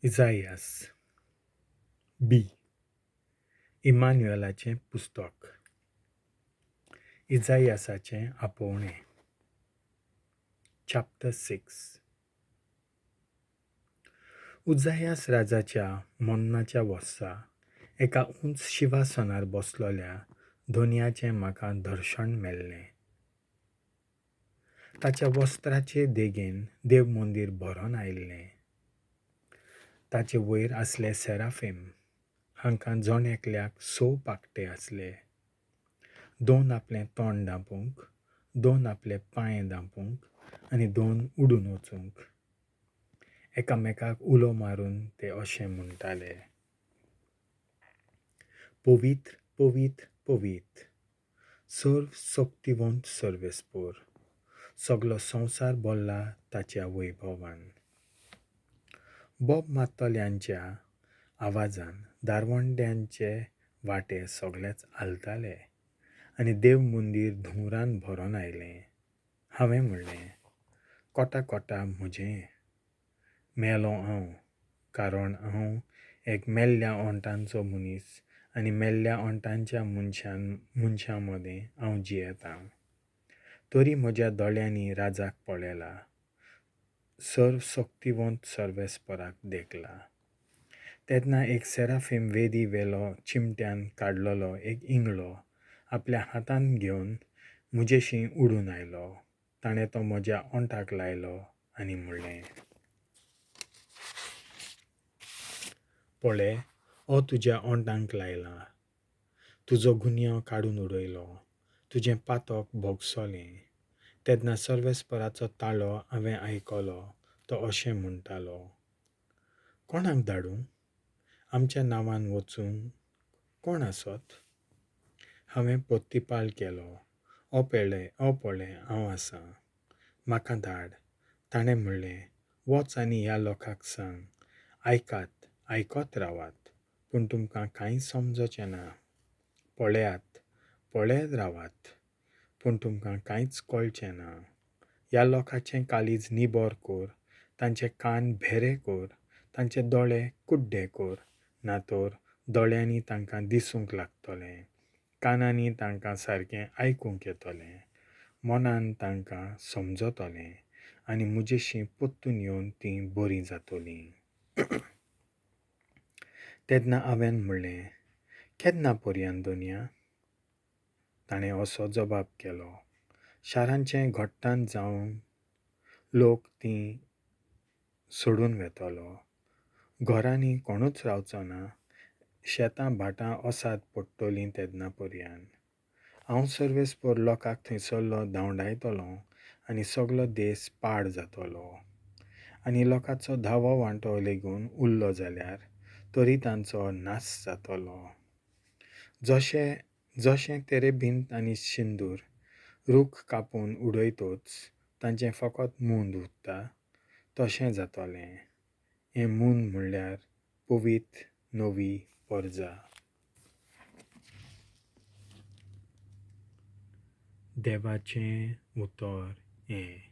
इजायास बी इमान्युएलाचें पुस्तक इजायासाचें आपोवणें चॅप्टर 6 उजायास राजाच्या mornnachea वर्सा एका unch xinvasonar बोसलोल्या धो-निachem म्हाका dorxon मेळ्ळें. ताच्या vostrachê degen देवमंदीर बहोron आयिल्लें. ताचे वयर आसले सेराफीम, हांकां zonn-ekleak 6 पाखटे आसले. 2 आपलें तोंड धांपूंक, 2 आपले पांय धांपूंक आनी 2 उडून वचूंक. एकामेकाक उलो मारून ते अशें म्हणटाले: पवित्र पवित्र पवित्र Sorvsoktivont Sorvespor, सगलो संवसार भरला ताच्या वैभवान. बोब मारतल्यांच्या आवाजान दारवंट्यांचे वाटे सगळेच हालताले आनी देवमंदीर धुंवरान भरोन आयलें. हांवें म्हणलें: कोटा कोटा म्हजें मेलो हांव, कारण हांव एक मेल्ल्या ओंटांचो मनीस आनी मेल्ल्या ओंटांच्या मनशां मदें हांव जियेतां. तरी म्हज्या दोळ्यांनी राजाक पळयला, Sorvsoktivont Sorvesporाक देखला. तेन्ना एक सेराफीम वेदी वेलो चिमट्यान काडलोलो एक इंगळो आपल्या हातान घेवन म्हजेशीं उडून आयलो. ताणें तो म्हज्या ओंटाक लायलो आनी म्हणलें: पळय, हो तुज्या ओंटांक लायला. तुजो गुन्यांव काडून उडयलो, तुजें पातक भोगसोलें. तेन्ना सर्वेस्पराचो ताळो हांवें आयकलो तो अशें म्हणटालो: कोणाक धाडूं? आमच्या नांवान वचूंक कोण आसत? हांवें पोत्तिपाल केलो: ओ पळय हांव आसां, म्हाका धाड. ताणें म्हणलें: वच आनी ह्या लोकांक सांग, आयकत रावात, पूण तुमकां कांय समजचें ना. पळयत रावात, पूण तुमकां कांयच कळचें ना. ह्या लोकांचें काळीज निबोर कोर, तांचे कान भेरे कोर, तांचे दोळे कुड्डे कोर, नातर दोळ्यांनी तांकां दिसूंक लागतलें, कानांनी तांकां सारकें आयकूंक येतलें, मनान तांकां समजतलें आनी म्हजेशीं पोत्तून येवन तीं बरीं जातलीं. तेन्ना हांवें म्हणलें: केन्ना पर्यंत दोनया? ताणें असो जबाब केलो: शारांचें घोट्टाण जावन लोक तीं सोडून वेतलो, घरांनी कोणूच रावचो ना, शेतां भाटां ओसाद पडटलीं तेन्ना पर्यंत. हांव सर्वेस्पर लोकांक थंयसरलो धांवडायतलों आनी सगलो देस पाड जातलो. आनी लोकांचो धावो वांटो लेगून उरलो जाल्यार तरी तांचो नाश जातलो. जशें तेरेबिंत आनी सिंदूर रूख कापून उडयतोच तांचें फकत मूंड उरता, तशें जातलें. हें मूंड म्हणल्यार पवित्र नवी परजा. देवाचें उतर हें.